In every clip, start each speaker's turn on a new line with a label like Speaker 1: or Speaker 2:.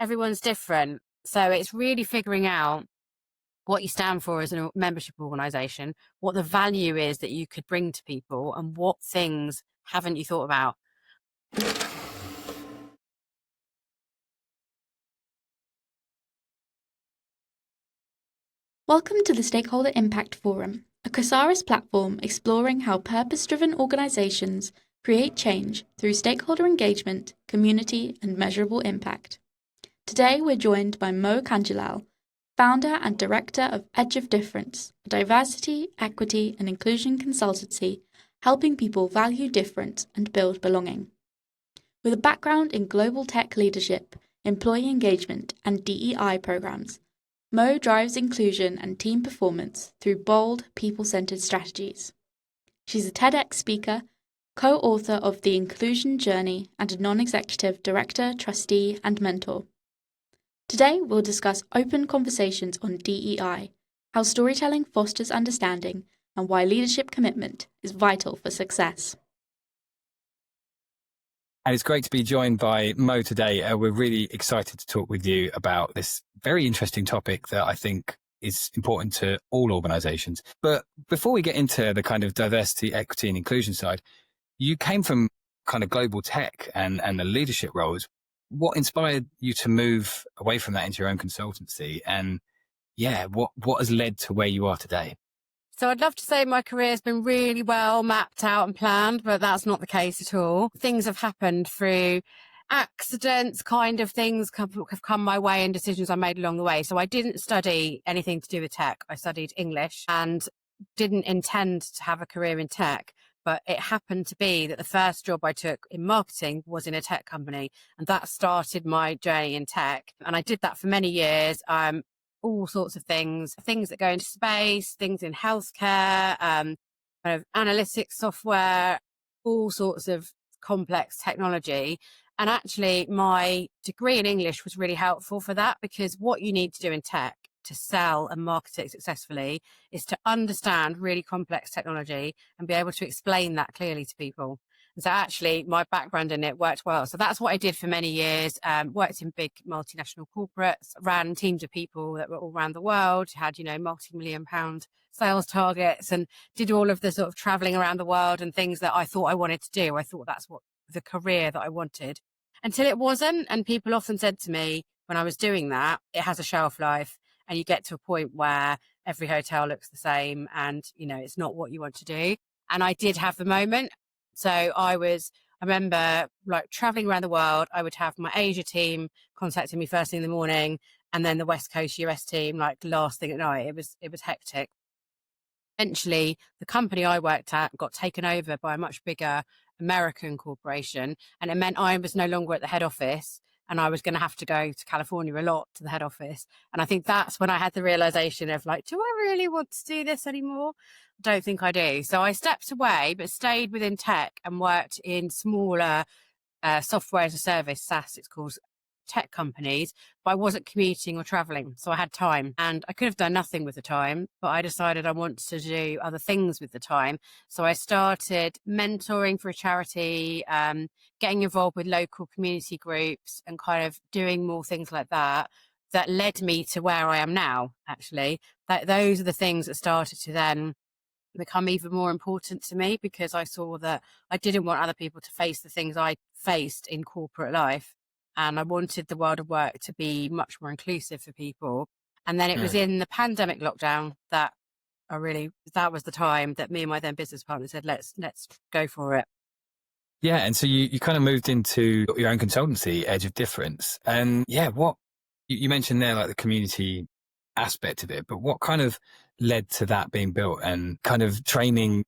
Speaker 1: everyone's different. So it's really figuring out what you stand for as a membership organisation, what the value is that you could bring to people, and what things haven't you thought about.
Speaker 2: Welcome to the Stakeholder Impact Forum, a COSARIS platform exploring how purpose-driven organisations create change through stakeholder engagement, community and measurable impact. Today we're joined by Mo Kanjilal, founder and director of Edge of Difference, a diversity, equity and inclusion consultancy helping people value difference and build belonging. With a background in global tech leadership, employee engagement and DEI programs, Mo drives inclusion and team performance through bold, people-centered strategies. She's a TEDx speaker, co-author of The Inclusion Journey, and a non-executive director, trustee, and mentor. Today, we'll discuss open conversations on DEI, how storytelling fosters understanding, and why leadership commitment is vital for success.
Speaker 3: And it's great to be joined by Mo today. We're really excited to talk with you about this very interesting topic that I think is important to all organizations. But before we get into the kind of diversity, equity and inclusion side, you came from kind of global tech and the leadership roles. What inspired you to move away from that into your own consultancy? And what has led to where you are today?
Speaker 1: So I'd love to say my career has been really well mapped out and planned, but that's not the case at all. Things have happened through accidents, kind of things have come my way and decisions I made along the way. So I didn't study anything to do with tech. I studied English and didn't intend to have a career in tech. But it happened to be that the first job I took in marketing was in a tech company. And that started my journey in tech. And I did that for many years. All sorts of things that go into space, things in healthcare, kind of analytics software, all sorts of complex technology. And actually my degree in English was really helpful for that, because what you need to do in tech to sell and market it successfully is to understand really complex technology and be able to explain that clearly to people. And so actually my background in it worked well. So that's what I did for many years, worked in big multinational corporates, ran teams of people that were all around the world, had, multi-million pound sales targets, and did all of the sort of traveling around the world and things that I thought I wanted to do. I thought that's what the career that I wanted, until it wasn't. And people often said to me when I was doing that, it has a shelf life and you get to a point where every hotel looks the same and, it's not what you want to do. And I did have the moment. So I remember like traveling around the world. I would have my Asia team contacting me first thing in the morning, and then the West Coast US team like last thing at night. It was hectic. Eventually, the company I worked at got taken over by a much bigger American corporation, and it meant I was no longer at the head office, and I was going to have to go to California a lot to the head office. And I think that's when I had the realization of like, do I really want to do this anymore? I don't think I do. So I stepped away, but stayed within tech and worked in smaller software as a service, SaaS it's called, tech companies, but I wasn't commuting or traveling. So I had time, and I could have done nothing with the time, but I decided I wanted to do other things with the time. So I started mentoring for a charity, getting involved with local community groups and kind of doing more things like that. That led me to where I am now, actually. Those are the things that started to then become even more important to me, because I saw that I didn't want other people to face the things I faced in corporate life. And I wanted the world of work to be much more inclusive for people. And then it was in the pandemic lockdown that that was the time that me and my then business partner said, let's go for it.
Speaker 3: Yeah. And so you kind of moved into your own consultancy, Edge of Difference. And what you mentioned there, like the community aspect of it, but what kind of led to that being built and kind of training,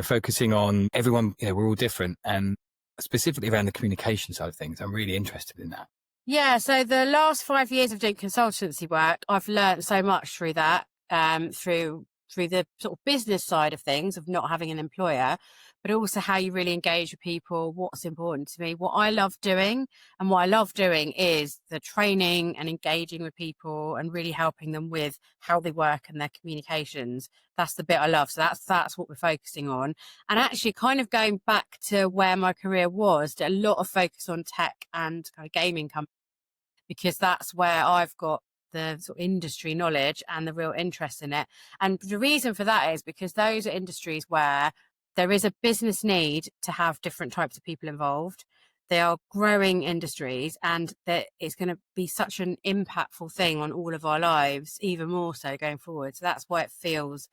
Speaker 3: focusing on everyone, we're all different, and specifically around the communication side of things? I'm really interested in that.
Speaker 1: Yeah, so the last 5 years of doing consultancy work, I've learned so much through that, through the sort of business side of things, of not having an employer, but also how you really engage with people, what's important to me, what I love doing. And what I love doing is the training and engaging with people and really helping them with how they work and their communications. That's the bit I love. So that's what we're focusing on. And actually kind of going back to where my career was, a lot of focus on tech and kind of gaming companies. because that's where I've got the sort of industry knowledge and the real interest in it. And the reason for that is because those are industries where there is a business need to have different types of people involved. They are growing industries, and that it's going to be such an impactful thing on all of our lives, even more so going forward. So that's why it feels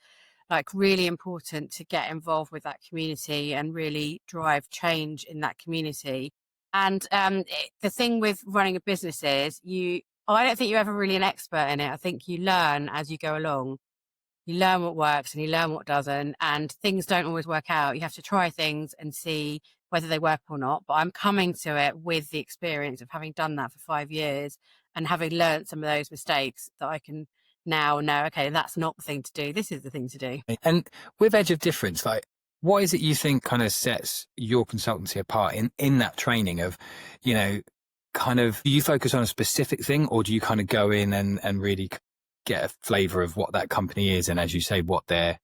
Speaker 1: like really important to get involved with that community and really drive change in that community. And the thing with running a business is I don't think you're ever really an expert in it. I think you learn as you go along. You learn what works and you learn what doesn't, and things don't always work out. You have to try things and see whether they work or not. But I'm coming to it with the experience of having done that for 5 years and having learned some of those mistakes, that I can now know, okay, that's not the thing to do. This is the thing to do.
Speaker 3: And with Edge of Difference, like, what is it you think kind of sets your consultancy apart in that training of, you know, kind of, do you focus on a specific thing, or do you kind of go in and really get a flavour of what that company is, and, as you say, what their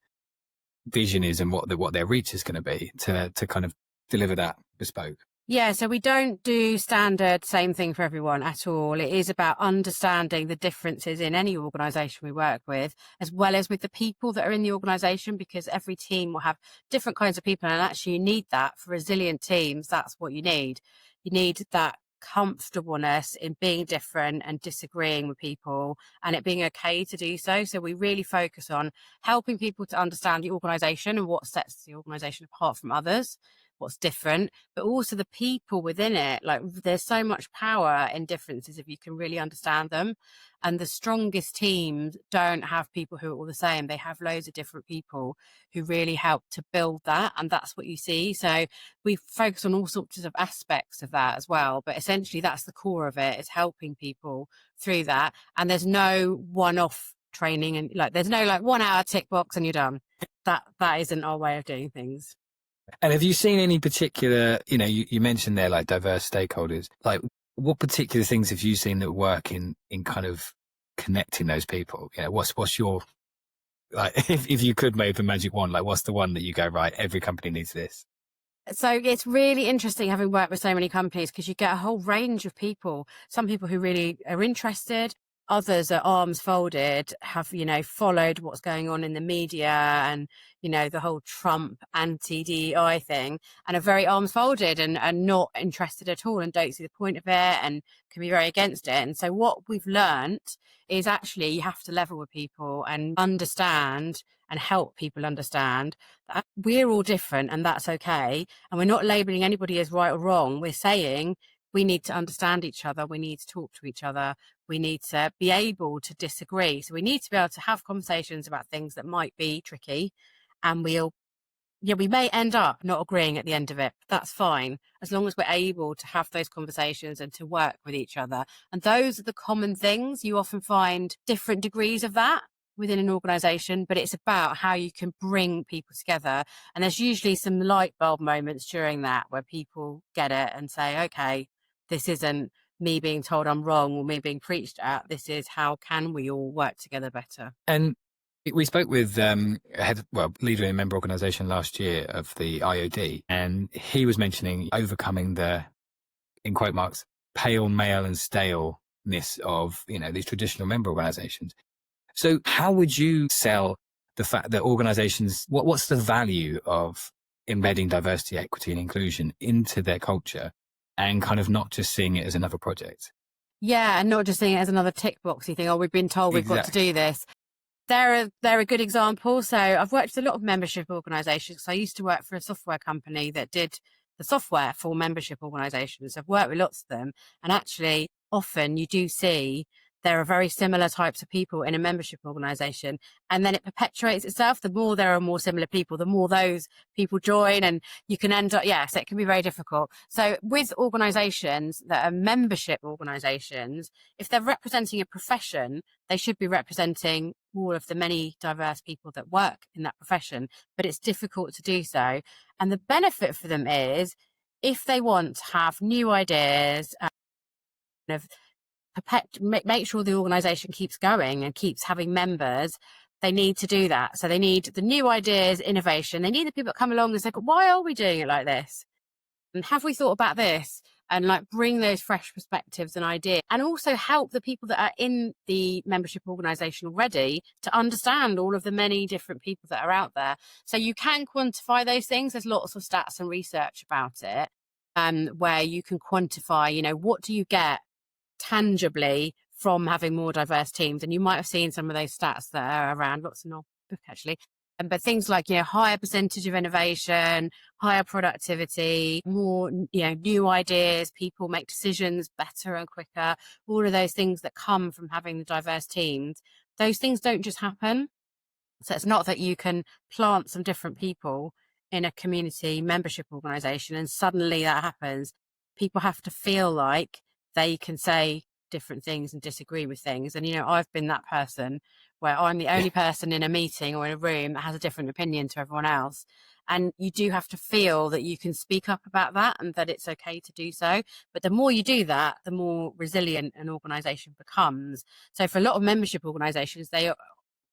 Speaker 3: vision is and what their reach is going to be to kind of deliver that bespoke?
Speaker 1: Yeah, so we don't do standard same thing for everyone at all. It is about understanding the differences in any organisation we work with, as well as with the people that are in the organisation, because every team will have different kinds of people, and actually you need that for resilient teams. That's what you need. You need that comfortableness in being different and disagreeing with people, and it being okay to do so. So we really focus on helping people to understand the organisation and what sets the organisation apart from others, what's different, but also the people within it. Like, there's so much power in differences if you can really understand them. And the strongest teams don't have people who are all the same. They have loads of different people who really help to build that. And that's what you see. So we focus on all sorts of aspects of that as well. But essentially, that's the core of it, is helping people through that. And there's no one-off training, and like, there's no like 1 hour tick box and you're done. That isn't our way of doing things.
Speaker 3: And have you seen any particular, you know, you mentioned there like diverse stakeholders, like what particular things have you seen that work in kind of connecting those people? You know, what's your, like, if you could wave a magic wand, like, what's the one that you go, right, every company needs this?
Speaker 1: So it's really interesting having worked with so many companies, because you get a whole range of people. Some people who really are interested, others are arms folded, have, you know, followed what's going on in the media and, you know, the whole Trump anti-DEI thing, and are very arms folded and not interested at all and don't see the point of it and can be very against it. And so what we've learnt is actually you have to level with people and understand and help people understand that we're all different, and that's okay. And we're not labeling anybody as right or wrong. We're saying we need to understand each other. We need to talk to each other. We need to be able to disagree. So we need to be able to have conversations about things that might be tricky, and we may end up not agreeing at the end of it. That's fine, as long as we're able to have those conversations and to work with each other. And those are the common things. You often find different degrees of that within an organisation, but it's about how you can bring people together. And there's usually some light bulb moments during that where people get it and say, okay, this isn't me being told I'm wrong or me being preached at. This is how can we all work together better.
Speaker 3: And we spoke with leader in a member organisation last year of the IOD, and he was mentioning overcoming the, in quote marks, pale, male and staleness of, you know, these traditional member organisations. So how would you sell the fact that organisations, what's the value of embedding diversity, equity and inclusion into their culture, and kind of not just seeing it as another project?
Speaker 1: Yeah, and not just seeing it as another tick boxy thing. Oh, we've been told we've got to do this. They're a good example. So I've worked with a lot of membership organisations. So I used to work for a software company that did the software for membership organisations. I've worked with lots of them, and actually often you do see there are very similar types of people in a membership organisation, and then it perpetuates itself. The more there are more similar people, the more those people join, and you can end up, so it can be very difficult. So with organisations that are membership organisations, if they're representing a profession, they should be representing all of the many diverse people that work in that profession, but it's difficult to do so. And the benefit for them is, if they want to have new ideas, make sure the organisation keeps going and keeps having members, they need to do that. So they need the new ideas, innovation. They need the people that come along and say, why are we doing it like this? And have we thought about this? and like bring those fresh perspectives and ideas, and also help the people that are in the membership organisation already to understand all of the many different people that are out there. So you can quantify those things. There's lots of stats and research about it, where you can quantify, you know, what do you get tangibly from having more diverse teams. And you might have seen some of those stats that are around, lots in our book actually. But things like, you know, higher percentage of innovation, higher productivity, more, you know, new ideas, people make decisions better and quicker, all of those things that come from having the diverse teams, those things don't just happen. So it's not that you can plant some different people in a community membership organisation and suddenly that happens. People have to feel like they can say different things and disagree with things. And, you know, I've been that person where I'm the only person in a meeting or in a room that has a different opinion to everyone else. And you do have to feel that you can speak up about that and that it's okay to do so. But the more you do that, the more resilient an organisation becomes. So for a lot of membership organisations, they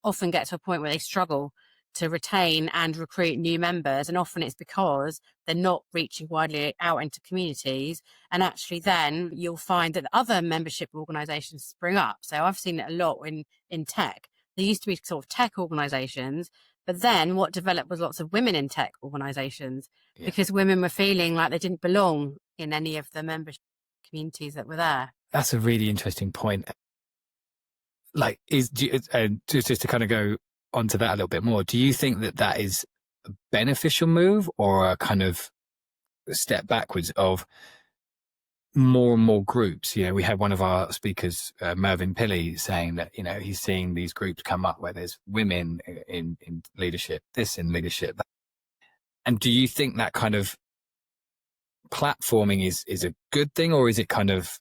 Speaker 1: often get to a point where they struggle to retain and recruit new members. And often it's because they're not reaching widely out into communities. And actually then you'll find that other membership organisations spring up. So I've seen it a lot in tech. There used to be sort of tech organisations, but then what developed was lots of women in tech organisations because women were feeling like they didn't belong in any of the membership communities that were there.
Speaker 3: That's a really interesting point. Like, just to kind of go onto that a little bit more, do you think that that is a beneficial move or a kind of step backwards of more and more groups? You know, we had one of our speakers, Mervyn Pilley, saying that, you know, he's seeing these groups come up where there's women in leadership, this in leadership. And do you think that kind of platforming is a good thing, or is it kind of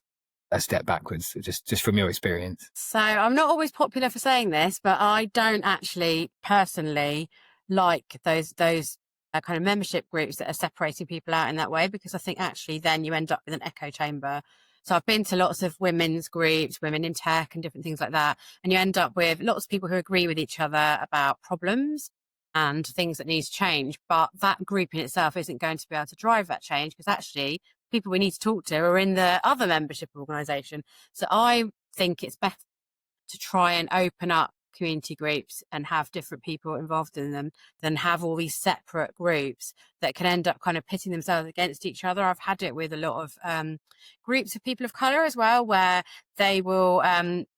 Speaker 3: a step backwards, just from your experience?
Speaker 1: So I'm not always popular for saying this, but I don't actually personally like those kind of membership groups that are separating people out in that way, because I think actually then you end up with an echo chamber. So I've been to lots of women's groups, women in tech and different things like that. And you end up with lots of people who agree with each other about problems and things that need to change. But that group in itself isn't going to be able to drive that change, because actually people we need to talk to are in the other membership organisation. So I think it's better to try and open up community groups and have different people involved in them than have all these separate groups that can end up kind of pitting themselves against each other. I've had it with a lot of groups of people of colour as well, where they will,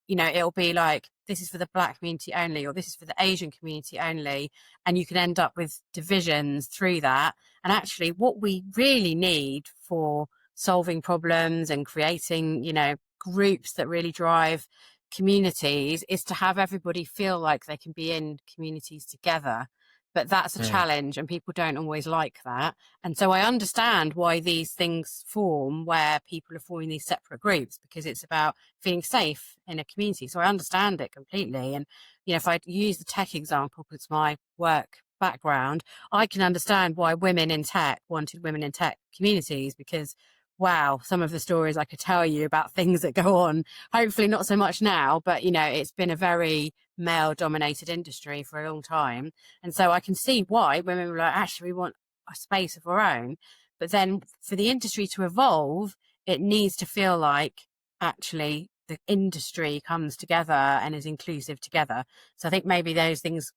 Speaker 1: you know, it'll be like, this is for the Black community only, or this is for the Asian community only. And you can end up with divisions through that. And actually what we really need for solving problems and creating, you know, groups that really drive communities is to have everybody feel like they can be in communities together. But that's a challenge, and people don't always like that. And so I understand why these things form, where people are forming these separate groups, because it's about feeling safe in a community. So I understand it completely. And, you know, if I use the tech example, because it's my work background, I can understand why women in tech wanted women in tech communities, because wow, some of the stories I could tell you about things that go on, hopefully not so much now, but, you know, it's been a very male dominated industry for a long time. And so I can see why women were like, actually, we want a space of our own. But then for the industry to evolve, it needs to feel like actually the industry comes together and is inclusive together. So I think maybe those things,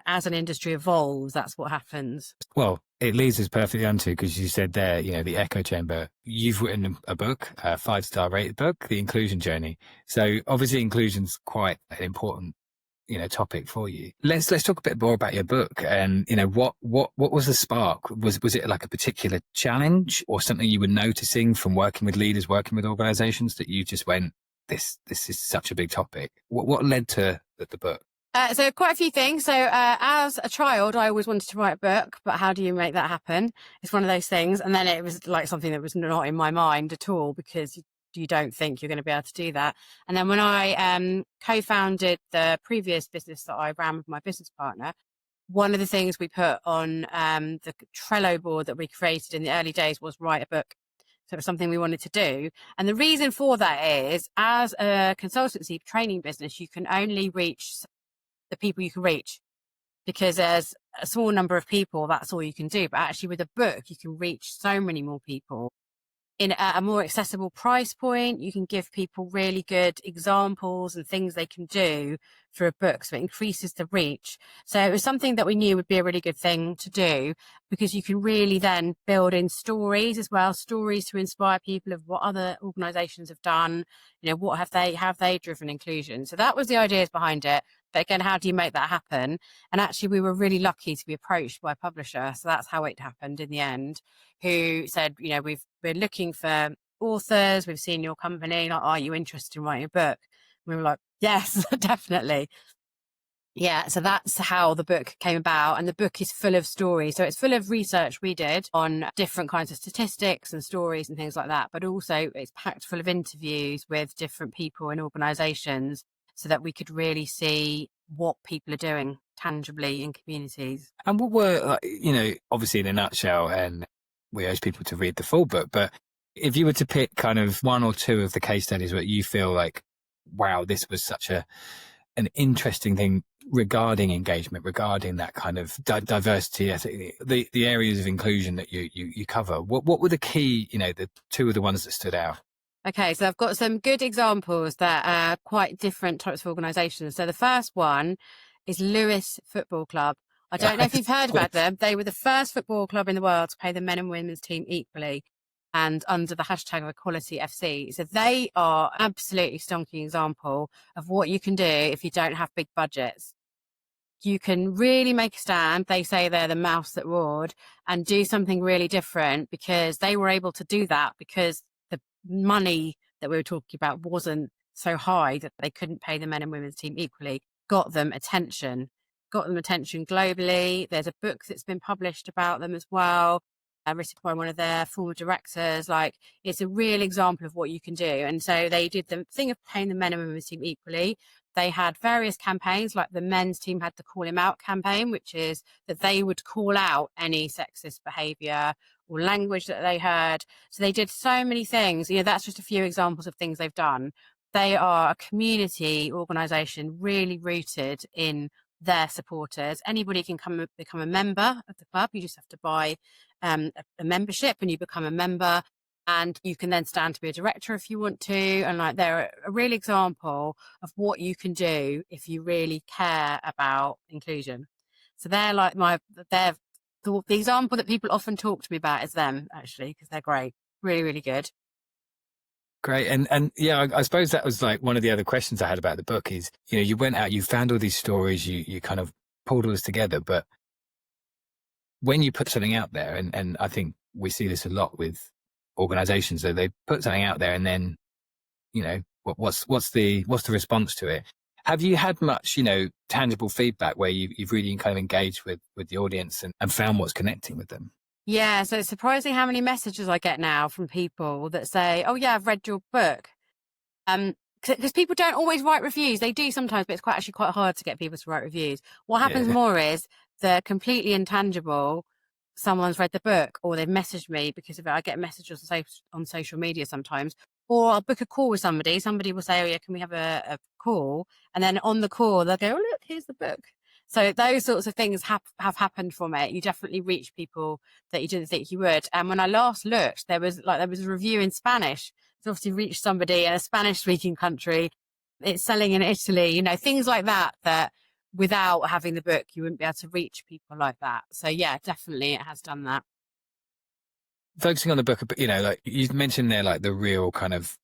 Speaker 1: as an industry evolves, that's what happens.
Speaker 3: Well, it leads us perfectly onto, because you said there, you know, the echo chamber. You've written a book, a 5-star rated book, The Inclusion Journey. So obviously inclusion's quite an important, you know, topic for you. Let's talk a bit more about your book. And, you know, what was the spark? Was it like a particular challenge or something you were noticing from working with leaders, working with organizations, that you just went, this is such a big topic? What led to the book?
Speaker 1: So quite a few things. So as a child, I always wanted to write a book, but how do you make that happen? It's one of those things. And then it was like something that was not in my mind at all, because you don't think you're going to be able to do that. And then when I co-founded the previous business that I ran with my business partner, one of the things we put on the Trello board that we created in the early days was write a book. So it was something we wanted to do. And the reason for that is, as a consultancy training business, you can only reach the people you can reach, because there's a small number of people, that's all you can do. But actually with a book, you can reach so many more people at a more accessible price point. You can give people really good examples and things they can do for a book, so it increases the reach. So it was something that we knew would be a really good thing to do, because you can really then build in stories as well, stories to inspire people of what other organisations have done, what have they driven inclusion. So that was the ideas behind it. But again, how do you make that happen? And actually, we were really lucky to be approached by a publisher. So that's how it happened in the end, who said, we're looking for authors. We've seen your company. Like, are you interested in writing a book? We were like, yes, definitely. Yeah, so that's how the book came about. And the book is full of stories. So it's full of research we did on different kinds of statistics and stories and things like that. But also it's packed full of interviews with different people and organisations, so that we could really see what people are doing tangibly in communities.
Speaker 3: And what were, obviously in a nutshell, and we urge people to read the full book, but if you were to pick kind of one or two of the case studies where you feel like, wow, this was such an interesting thing regarding engagement, regarding that kind of diversity, the areas of inclusion that you cover, what were the key, the two of the ones that stood out?
Speaker 1: Okay, so I've got some good examples that are quite different types of organisations. So the first one is Lewes Football Club. I don't know if you've heard about them. They were the first football club in the world to pay the men and women's team equally, and under the hashtag of Equality FC. So they are absolutely stonking example of what you can do if you don't have big budgets. You can really make a stand. They say they're the mouse that roared, and do something really different, because they were able to do that because the money that we were talking about wasn't so high that they couldn't pay the men and women's team equally. Got them attention globally. There's a book that's been published about them as well, written by one of their former directors. Like, it's a real example of what you can do. And so they did the thing of paying the men and women's team equally. They had various campaigns, like the men's team had the Call Him Out campaign, which is that they would call out any sexist behaviour or language that they heard. So they did so many things. That's just a few examples of things they've done. They are a community organisation really rooted in their supporters. Anybody can come become a member of the club. You just have to buy a membership and you become a member. And you can then stand to be a director if you want to. And they're a real example of what you can do if you really care about inclusion. So they're like the example that people often talk to me about is them, actually, because they're great, really, really good.
Speaker 3: Great. And yeah, I suppose that was like one of the other questions I had about the book is, you went out, you found all these stories, you kind of pulled all this together, but when you put something out there, and I think we see this a lot with organizations, that they put something out there and then, what's the response to it? Have you had much, tangible feedback where you've really kind of engaged with the audience and found what's connecting with them?
Speaker 1: Yeah, so it's surprising how many messages I get now from people that say, oh yeah, I've read your book. Because people don't always write reviews. They do sometimes, but it's actually quite hard to get people to write reviews. What happens more is they're completely intangible. Someone's read the book, or they've messaged me because of it. I get messages on social media sometimes, or I'll book a call with somebody. Somebody will say, oh yeah, can we have a call? And then on the call, they'll go, oh look, here's the book. So those sorts of things have happened from it. You definitely reach people that you didn't think you would. And when I last looked, there was a review in Spanish. It's obviously reached somebody in a Spanish-speaking country. It's selling in Italy, things like that without having the book, you wouldn't be able to reach people like that. So yeah, definitely it has done that.
Speaker 3: Focusing on the book, like you mentioned there, like the real kind of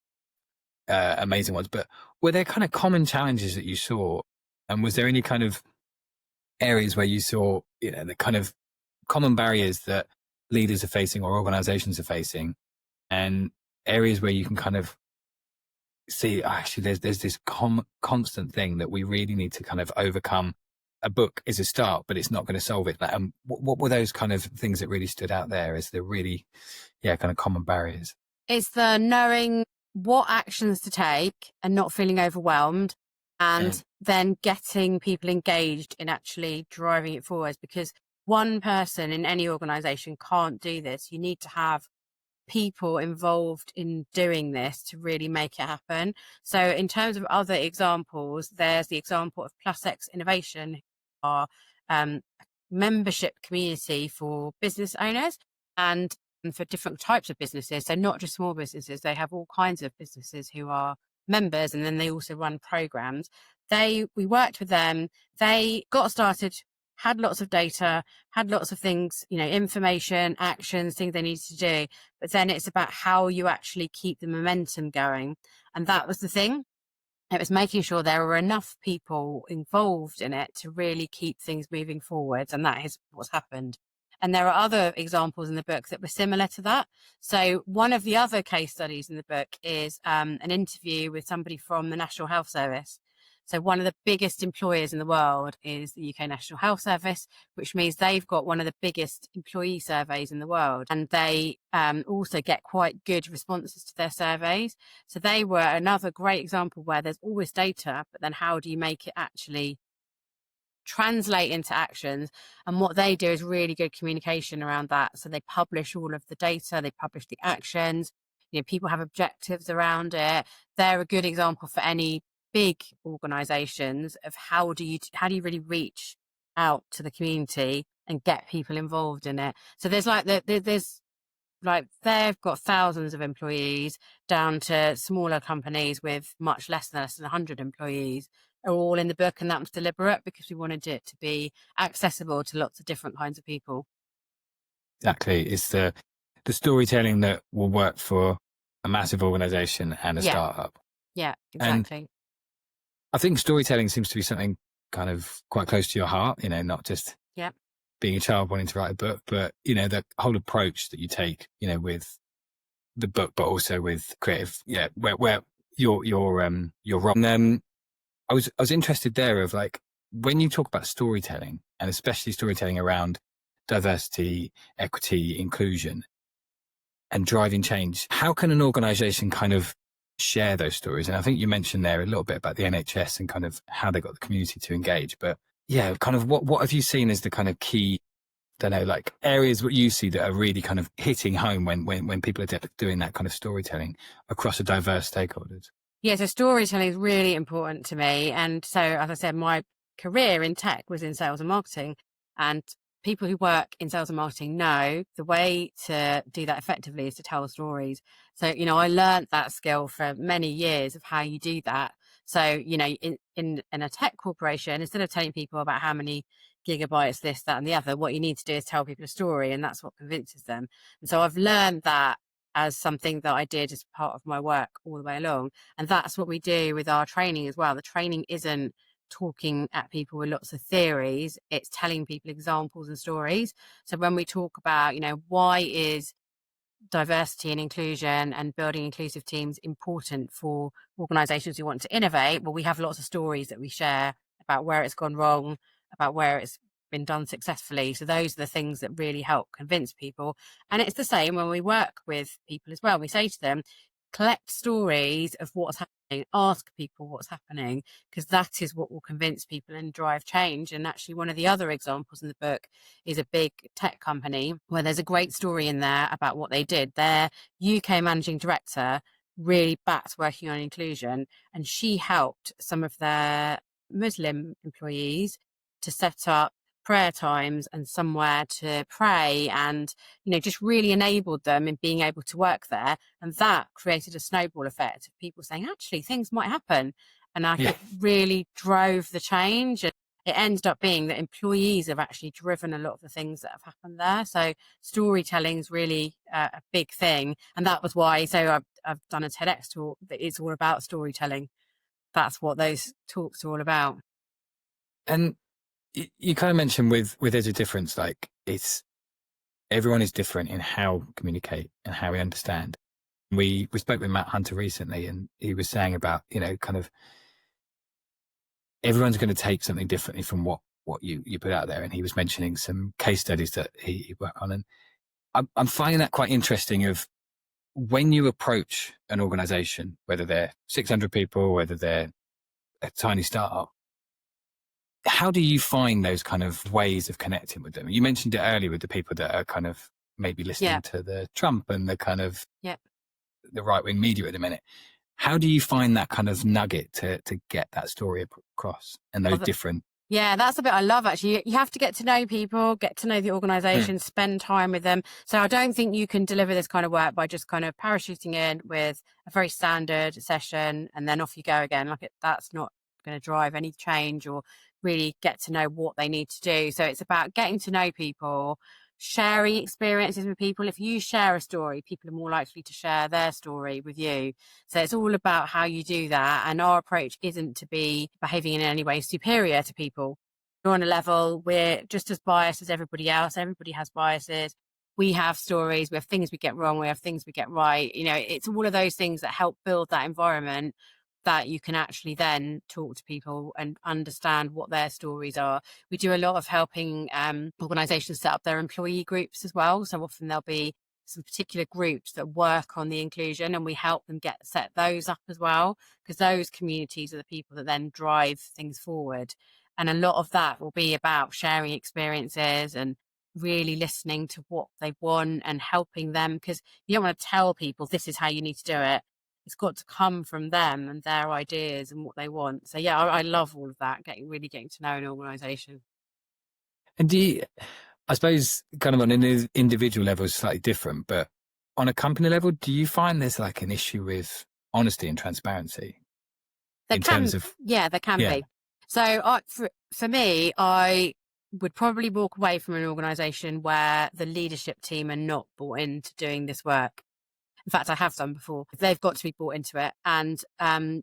Speaker 3: amazing ones, but were there kind of common challenges that you saw? And was there any kind of areas where you saw, the kind of common barriers that leaders are facing or organizations are facing, and areas where you can kind of see, actually, there's this constant thing that we really need to kind of overcome. A book is a start, but it's not going to solve it. What were those kind of things that really stood out there as the really, kind of common barriers?
Speaker 1: It's the knowing what actions to take and not feeling overwhelmed, and then getting people engaged in actually driving it forward, because one person in any organization can't do this. You need to have people involved in doing this to really make it happen. So in terms of other examples, there's the example of PlusX Innovation, our membership community for business owners. And for different types of businesses. So not just small businesses, they have all kinds of businesses who are members, and then they also run programs. We worked with them. They got started, had lots of data, had lots of things, information, actions, things they needed to do. But then it's about how you actually keep the momentum going. And that was the thing. It was making sure there were enough people involved in it to really keep things moving forwards. And that is what's happened. And there are other examples in the book that were similar to that. So one of the other case studies in the book is an interview with somebody from the National Health Service. So one of the biggest employers in the world is the UK National Health Service, which means they've got one of the biggest employee surveys in the world. And they also get quite good responses to their surveys. So they were another great example where there's always data, but then how do you make it actually translate into actions? And what they do is really good communication around that. So they publish all of the data, they publish the actions, people have objectives around it. They're a good example for any big organizations of how do you really reach out to the community and get people involved in it. So they've got thousands of employees down to smaller companies with much less than 100 employees, are all in the book. And that was deliberate because we wanted it to be accessible to lots of different kinds of people.
Speaker 3: Exactly. It's the storytelling that will work for a massive organization and a startup.
Speaker 1: Yeah, exactly.
Speaker 3: And I think storytelling seems to be something kind of quite close to your heart, not just being a child wanting to write a book, but, the whole approach that you take, with the book, but also with creative, where your role. I was interested there of like, when you talk about storytelling, and especially storytelling around diversity, equity, inclusion, and driving change, how can an organization kind of share those stories? And I think you mentioned there a little bit about the NHS and kind of how they got the community to engage. But kind of what have you seen as the kind of key, like areas what you see that are really kind of hitting home when people are doing that kind of storytelling across a diverse stakeholders?
Speaker 1: Yeah, so storytelling is really important to me. And so, as I said, my career in tech was in sales and marketing, and people who work in sales and marketing know the way to do that effectively is to tell stories. So, I learned that skill for many years of how you do that. So, in a tech corporation, instead of telling people about how many gigabytes, this, that, and the other, what you need to do is tell people a story, and that's what convinces them. And so I've learned that as something that I did as part of my work all the way along. And that's what we do with our training as well. The training isn't talking at people with lots of theories, it's telling people examples and stories. So when we talk about, why is diversity and inclusion and building inclusive teams important for organizations who want to innovate, well, we have lots of stories that we share about where it's gone wrong, about where it's been done successfully. So those are the things that really help convince people. And it's the same when we work with people as well. We say to them, collect stories of what's happening, ask people what's happening, because that is what will convince people and drive change. And actually, one of the other examples in the book is a big tech company where there's a great story in there about what they did. Their UK managing director really backed working on inclusion, and she helped some of their Muslim employees to set up prayer times and somewhere to pray, and just really enabled them in being able to work there. And that created a snowball effect of people saying, actually, things might happen. And it really drove the change. And it ended up being that employees have actually driven a lot of the things that have happened there. So storytelling is really a big thing. And that was why, so I've done a TEDx talk that it's all about storytelling. That's what those talks are all about.
Speaker 3: And you kind of mentioned with There's a Difference, like everyone is different in how we communicate and how we understand. We spoke with Matt Hunter recently, and he was saying about, kind of everyone's going to take something differently from what you put out there. And he was mentioning some case studies that he worked on. And I'm finding that quite interesting of when you approach an organization, whether they're 600 people, whether they're a tiny startup, how do you find those kind of ways of connecting with them? You mentioned it earlier with the people that are kind of maybe listening to the Trump and the kind of the right-wing media at the minute. How do you find that kind of nugget to get that story across and those different
Speaker 1: Yeah, that's the bit I love, actually. You have to get to know people, get to know the organisation, spend time with them. So I don't think you can deliver this kind of work by just kind of parachuting in with a very standard session and then off you go again. That's not going to drive any change or really get to know what they need to do. So it's about getting to know people, sharing experiences with people. If you share a story, people are more likely to share their story with you. So it's all about how you do that. And our approach isn't to be behaving in any way superior to people. We're on a level, we're just as biased as everybody else. Everybody has biases. We have stories, we have things we get wrong, we have things we get right. It's all of those things that help build that environment that you can actually then talk to people and understand what their stories are. We do a lot of helping organisations set up their employee groups as well. So often there'll be some particular groups that work on the inclusion, and we help them set those up as well, because those communities are the people that then drive things forward. And a lot of that will be about sharing experiences and really listening to what they want and helping them, because you don't want to tell people this is how you need to do it. It's got to come from them and their ideas and what they want. So yeah, I love all of that, getting to know an organisation.
Speaker 3: And I suppose kind of on an individual level is slightly different, but on a company level, do you find there's like an issue with honesty and transparency?
Speaker 1: There can be. So for me, I would probably walk away from an organisation where the leadership team are not bought into doing this work. In fact, I have done before. They've got to be brought into it. And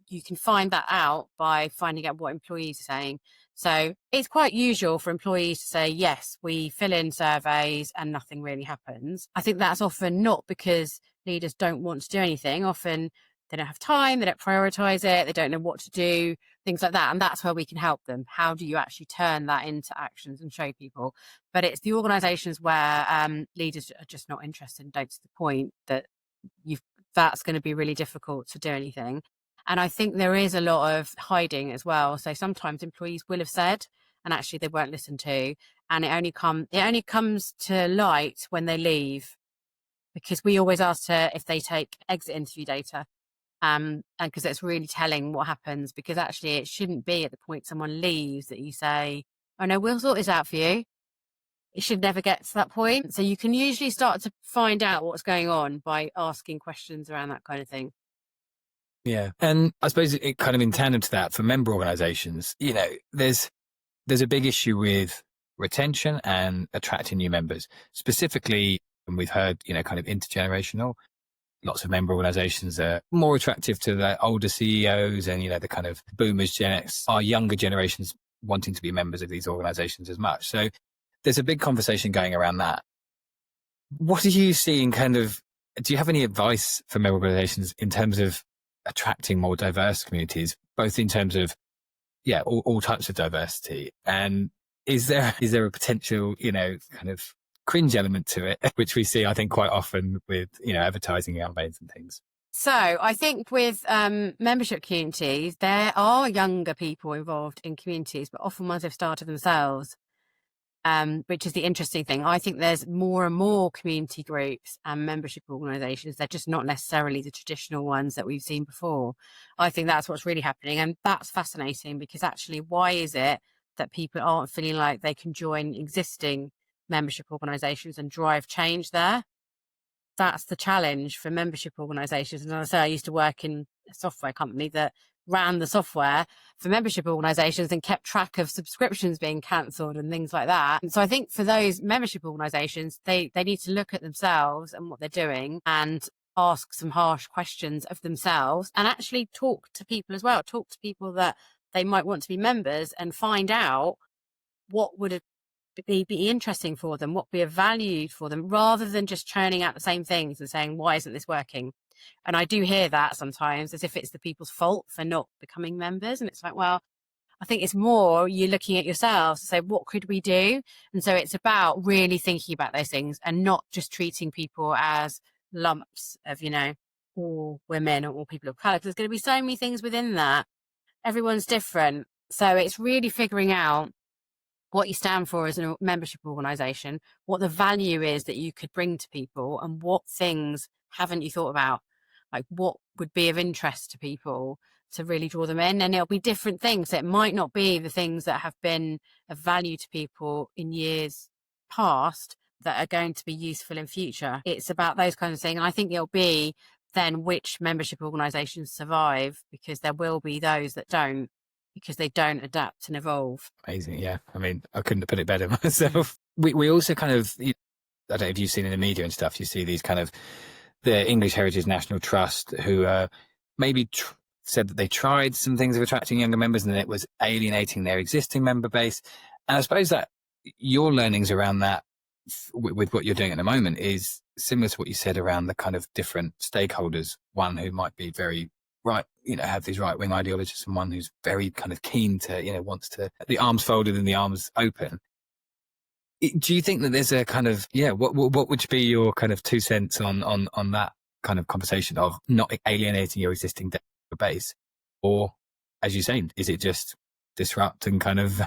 Speaker 1: you can find that out by finding out what employees are saying. So it's quite usual for employees to say, yes, we fill in surveys and nothing really happens. I think that's often not because leaders don't want to do anything. Often they don't have time, they don't prioritise it, they don't know what to do, things like that. And that's where we can help them. How do you actually turn that into actions and show people? But it's the organisations where leaders are just not interested and don't see the point that that's going to be really difficult to do anything. And I think there is a lot of hiding as well. So sometimes employees will have said, and actually they weren't listened to, and it only comes to light when they leave, because we always ask if they take exit interview data, and because it's really telling what happens. Because actually it shouldn't be at the point someone leaves that you say, oh no, we'll sort this out for you. It should never get to that point. So you can usually start to find out what's going on by asking questions around that kind of thing.
Speaker 3: Yeah. And I suppose it kind of in tandem to that for member organizations, there's a big issue with retention and attracting new members. Specifically, and we've heard, kind of intergenerational, lots of member organizations are more attractive to the older CEOs and, the kind of boomers, Gen X, our younger generations wanting to be members of these organizations as much. So there's a big conversation going around that. What are you seeing do you have any advice for member organizations in terms of attracting more diverse communities, both in terms of, all types of diversity? And is there a potential, kind of cringe element to it, which we see, I think, quite often with, advertising campaigns and things?
Speaker 1: So I think with membership communities, there are younger people involved in communities, but often ones they've started themselves. Which is the interesting thing. I think there's more and more community groups and membership organisations. They're just not necessarily the traditional ones that we've seen before. I think that's what's really happening. And that's fascinating, because actually, why is it that people aren't feeling like they can join existing membership organisations and drive change there? That's the challenge for membership organisations. And as I say, I used to work in a software company that ran the software for membership organisations and kept track of subscriptions being cancelled and things like that. And so I think for those membership organisations, they need to look at themselves and what they're doing and ask some harsh questions of themselves, and actually talk to people as well. Talk to people that they might want to be members and find out what would be interesting for them, what would be of value for them, rather than just churning out the same things and saying, why isn't this working? And I do hear that sometimes, as if it's the people's fault for not becoming members. And it's like, well, I think it's more you're looking at yourselves to say, what could we do? And so it's about really thinking about those things and not just treating people as lumps of, all women or all people of colour. There's going to be so many things within that. Everyone's different. So it's really figuring out what you stand for as a membership organisation, what the value is that you could bring to people, and what things haven't you thought about? Like, what would be of interest to people to really draw them in. And it'll be different things. It might not be the things that have been of value to people in years past that are going to be useful in future. It's about those kinds of things. And I think it'll be then which membership organisations survive, because there will be those that don't, because they don't adapt and evolve.
Speaker 3: Amazing. Yeah. I mean, I couldn't have put it better myself. We also kind of, I don't know if you've seen in the media and stuff, you see these kind of the English Heritage National Trust who maybe said that they tried some things of attracting younger members and then it was alienating their existing member base. And I suppose that your learnings around that with what you're doing at the moment is similar to what you said around the kind of different stakeholders, one who might be very right, have these right-wing ideologies, and one who's very kind of keen to, wants to the arms folded and the arms open. Do you think that there's a kind of, what would be your kind of 2 cents on that kind of conversation of not alienating your existing base? Or, as you say, is it just disrupt and kind of,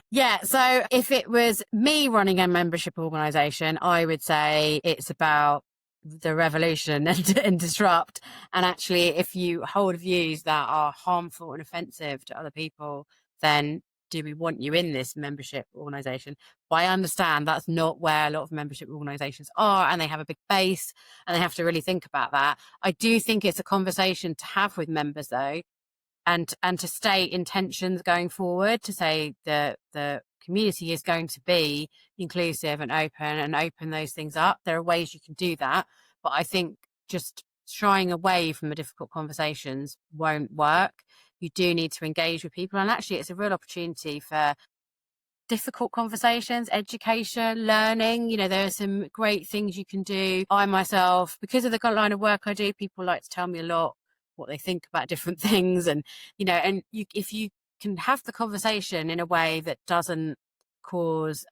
Speaker 1: Yeah. So if it was me running a membership organisation, I would say it's about the revolution and disrupt. And actually, if you hold views that are harmful and offensive to other people, then do we want you in this membership organisation? But I understand that's not where a lot of membership organisations are, and they have a big base and they have to really think about that. I do think it's a conversation to have with members though, and to state intentions going forward, to say the community is going to be inclusive and open those things up. There are ways you can do that, but I think just shying away from the difficult conversations won't work. You do need to engage with people, and actually it's a real opportunity for difficult conversations, education, learning. There are some great things you can do. I myself, because of the line of work I do, people like to tell me a lot what they think about different things, and if you can have the conversation in a way that doesn't cause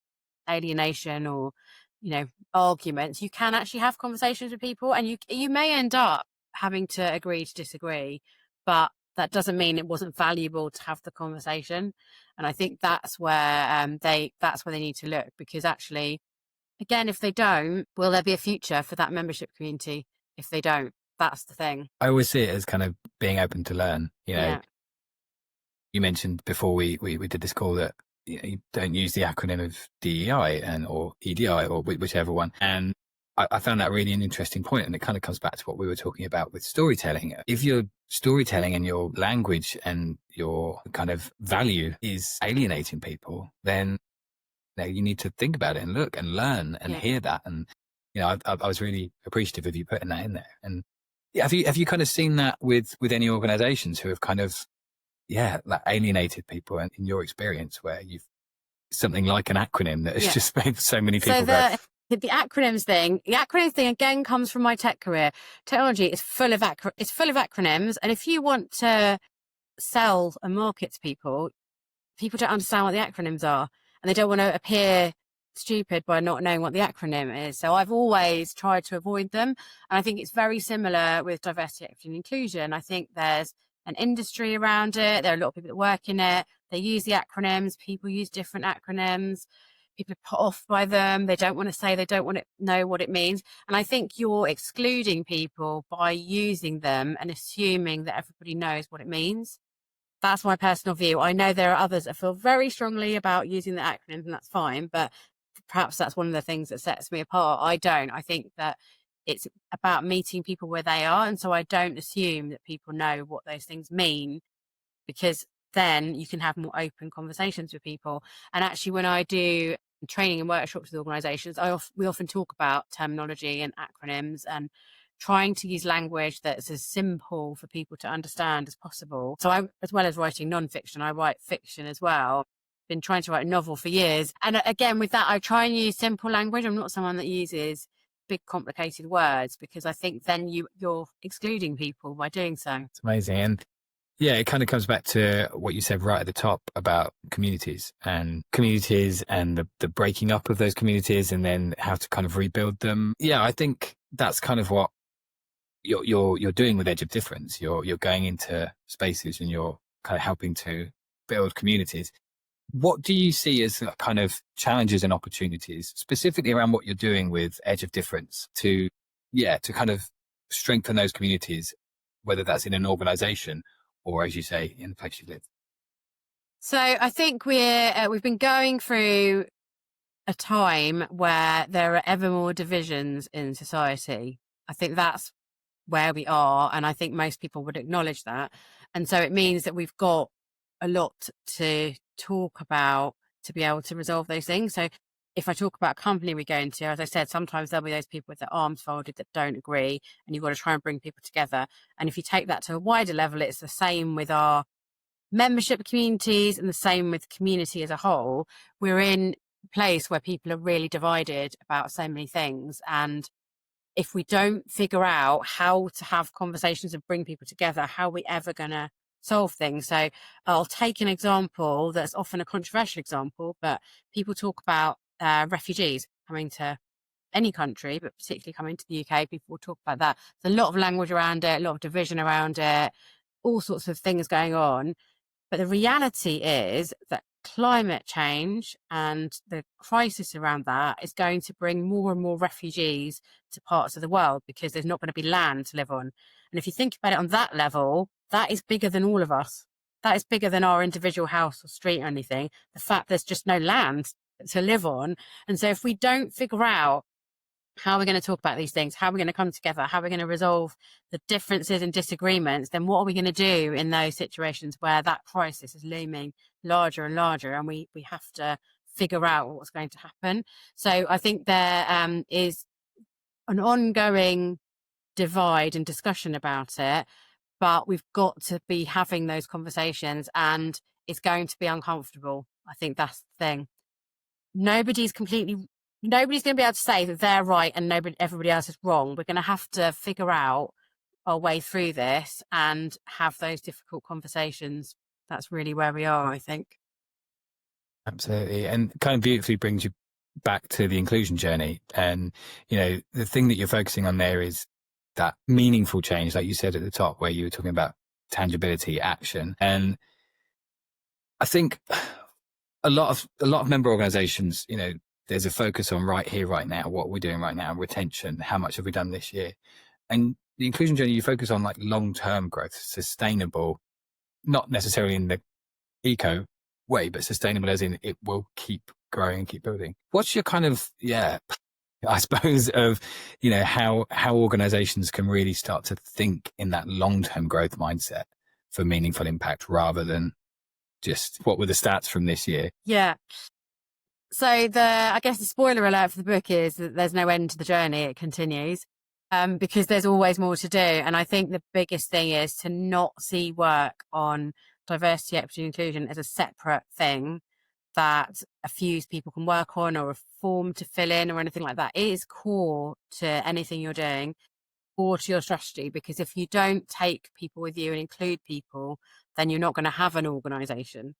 Speaker 1: alienation or arguments, you can actually have conversations with people, and you may end up having to agree to disagree, but that doesn't mean it wasn't valuable to have the conversation. And I think that's where they need to look, because actually, again, if they don't, will there be a future for that membership community? If they don't, that's the thing.
Speaker 3: I always see it as kind of being open to learn. You mentioned before we did this call that you don't use the acronym of DEI or EDI or whichever one. And I found that really an interesting point, and it kind of comes back to what we were talking about with storytelling. If your storytelling and your language and your kind of value is alienating people, then you need to think about it and look and learn and hear that. And I was really appreciative of you putting that in there. And have you kind of seen that with any organizations who have kind of like alienated people in your experience, where you've something like an acronym that has just made so many people go?
Speaker 1: The acronyms thing again comes from my tech career. Technology is full of acronyms, and if you want to sell and market to people don't understand what the acronyms are, and they don't want to appear stupid by not knowing what the acronym is. So I've always tried to avoid them, and I think it's very similar with diversity, equity, and inclusion. I think there's an industry around it. There are a lot of people that work in it. They use the acronyms. People use different acronyms. People are put off by them. They don't want to say, they don't want to know what it means. And I think you're excluding people by using them and assuming that everybody knows what it means. That's my personal view. I know there are others that feel very strongly about using the acronyms, and that's fine, but perhaps that's one of the things that sets me apart. I don't. I think that it's about meeting people where they are. And so I don't assume that people know what those things mean, because then you can have more open conversations with people. And actually, when I do training and workshops with organisations, we often talk about terminology and acronyms and trying to use language that's as simple for people to understand as possible. So as well as writing non-fiction, I write fiction as well. Been trying to write a novel for years. And again, with that, I try and use simple language. I'm not someone that uses big, complicated words, because I think then you're excluding people by doing so.
Speaker 3: It's amazing. And it kind of comes back to what you said right at the top about communities and the breaking up of those communities, and then how to kind of rebuild them. Yeah, I think that's kind of what you're doing with Edge of Difference. You're going into spaces and you're kind of helping to build communities. What do you see as kind of challenges and opportunities specifically around what you're doing with Edge of Difference to kind of strengthen those communities, whether that's in an organization or, as you say, in the place you live?
Speaker 1: So I think we've been going through a time where there are ever more divisions in society. I think that's where we are, and I think most people would acknowledge that. And so it means that we've got a lot to talk about to be able to resolve those things. So if I talk about a company we go into, as I said, sometimes there'll be those people with their arms folded that don't agree, and you've got to try and bring people together. And if you take that to a wider level, it's the same with our membership communities and the same with community as a whole. We're in a place where people are really divided about so many things, and if we don't figure out how to have conversations and bring people together, how are we ever going to solve things? So I'll take an example that's often a controversial example, but people talk about refugees coming to any country, but particularly coming to the UK. People will talk about that. There's a lot of language around it, a lot of division around it, all sorts of things going on. But the reality is that climate change and the crisis around that is going to bring more and more refugees to parts of the world because there's not going to be land to live on. And if you think about it on that level, that is bigger than all of us. That is bigger than our individual house or street or anything. The fact there's just no land to live on. And so if we don't figure out how we're going to talk about these things, how we're going to come together, how we're going to resolve the differences and disagreements, then what are we going to do in those situations where that crisis is looming larger and larger, and we have to figure out what's going to happen. So I think there is an ongoing divide and discussion about it, but we've got to be having those conversations, and it's going to be uncomfortable. I think that's the thing. Nobody's going to be able to say that they're right and everybody else is wrong. We're going to have to figure out our way through this and have those difficult conversations. That's really where we are, I think.
Speaker 3: Absolutely. And kind of beautifully brings you back to the inclusion journey. And, the thing that you're focusing on there is that meaningful change, like you said at the top, where you were talking about tangibility, action. And I think a lot of member organizations, there's a focus on right here, right now, what we're doing right now, retention, how much have we done this year? And the inclusion journey, you focus on like long-term growth, sustainable, not necessarily in the eco way, but sustainable as in it will keep growing and keep building. What's your kind of, I suppose, of, how organizations can really start to think in that long-term growth mindset for meaningful impact rather than just what were the stats from this year?
Speaker 1: Yeah. So I guess the spoiler alert for the book is that there's no end to the journey. It continues because there's always more to do. And I think the biggest thing is to not see work on diversity, equity, and inclusion as a separate thing that a few people can work on or a form to fill in or anything like that. It is core to anything you're doing or to your strategy, because if you don't take people with you and include people, then you're not going to have an organization.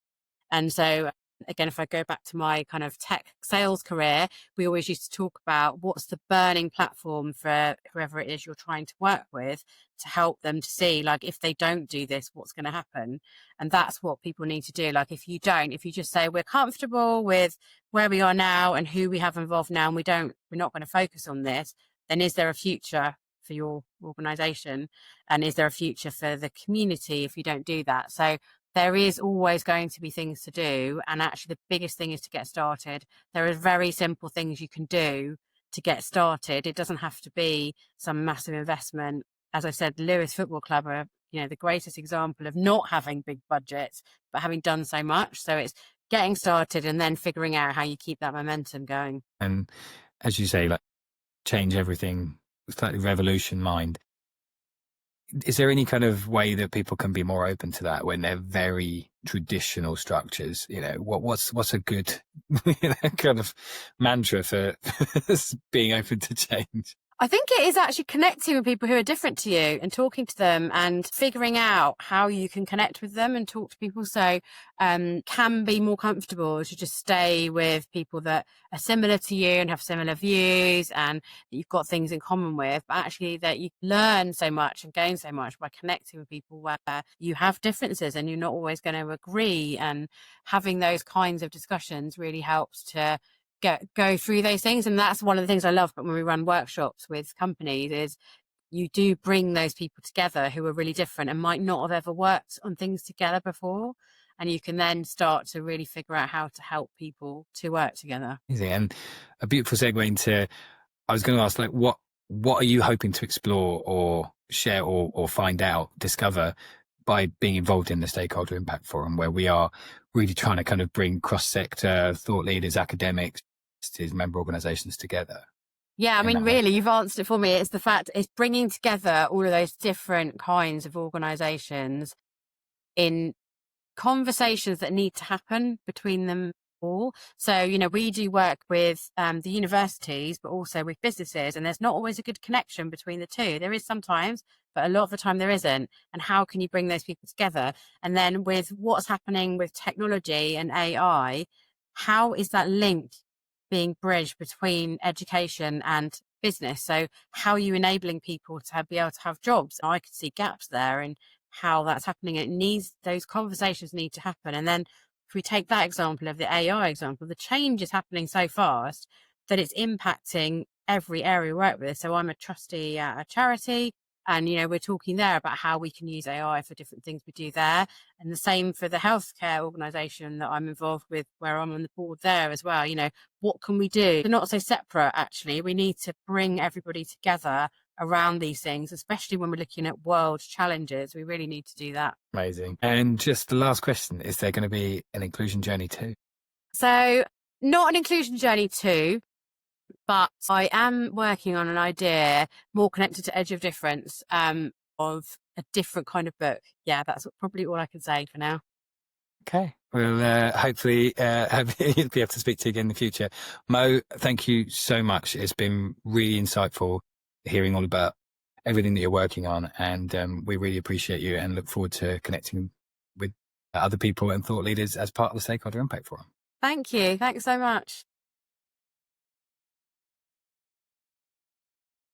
Speaker 1: And so again, if I go back to my kind of tech sales career, we always used to talk about what's the burning platform for whoever it is you're trying to work with to help them to see, like, if they don't do this, what's going to happen. And that's what people need to do. Like, if you just say we're comfortable with where we are now and who we have involved now, and we're not going to focus on this, then is there a future for your organization? And is there a future for the community if you don't do that? So there is always going to be things to do. And actually the biggest thing is to get started. There are very simple things you can do to get started. It doesn't have to be some massive investment. As I said, Lewis Football Club are, the greatest example of not having big budgets, but having done so much. So it's getting started and then figuring out how you keep that momentum going.
Speaker 3: And as you say, like, change everything, slightly revolution mind. Is there any kind of way that people can be more open to that when they're very traditional structures? What's a good kind of mantra for being open to change?
Speaker 1: I think it is actually connecting with people who are different to you and talking to them and figuring out how you can connect with them and talk to people. So can be more comfortable to just stay with people that are similar to you and have similar views and that you've got things in common with, but actually that you learn so much and gain so much by connecting with people where you have differences and you're not always going to agree. And having those kinds of discussions really helps to go through those things. And that's one of the things I love. But when we run workshops with companies is you do bring those people together who are really different and might not have ever worked on things together before. And you can then start to really figure out how to help people to work together.
Speaker 3: Amazing. And a beautiful segue into, I was going to ask, like, what are you hoping to explore or share or find out, discover by being involved in the Stakeholder Impact Forum, where we are really trying to kind of bring cross-sector thought leaders, academics, member organizations together?
Speaker 1: Yeah, I mean, really, you've answered it for me. It's the fact it's bringing together all of those different kinds of organizations in conversations that need to happen between them all. So, we do work with the universities, but also with businesses, and there's not always a good connection between the two. There is sometimes, but a lot of the time there isn't. And how can you bring those people together? And then with what's happening with technology and AI, how is that link being bridged between education and business? So how are you enabling people to be able to have jobs? I could see gaps there in how that's happening. Those conversations need to happen. And then if we take that example of the AI example, the change is happening so fast that it's impacting every area we work with. So I'm a trustee at a charity, and we're talking there about how we can use AI for different things we do there. And the same for the healthcare organisation that I'm involved with, where I'm on the board there as well. What can we do? They're not so separate, actually. We need to bring everybody together around these things, especially when we're looking at world challenges. We really need to do that.
Speaker 3: Amazing. And just the last question, is there going to be an inclusion journey too?
Speaker 1: So not an inclusion journey too, but I am working on an idea more connected to Edge of Difference, of a different kind of book. Yeah, that's probably all I can say for now.
Speaker 3: Okay. Well, hopefully you'll be able to speak to you again in the future. Mo, thank you so much. It's been really insightful hearing all about everything that you're working on, and we really appreciate you and look forward to connecting with other people and thought leaders as part of the Stakeholder Impact Forum.
Speaker 1: Thank you. Thanks so much.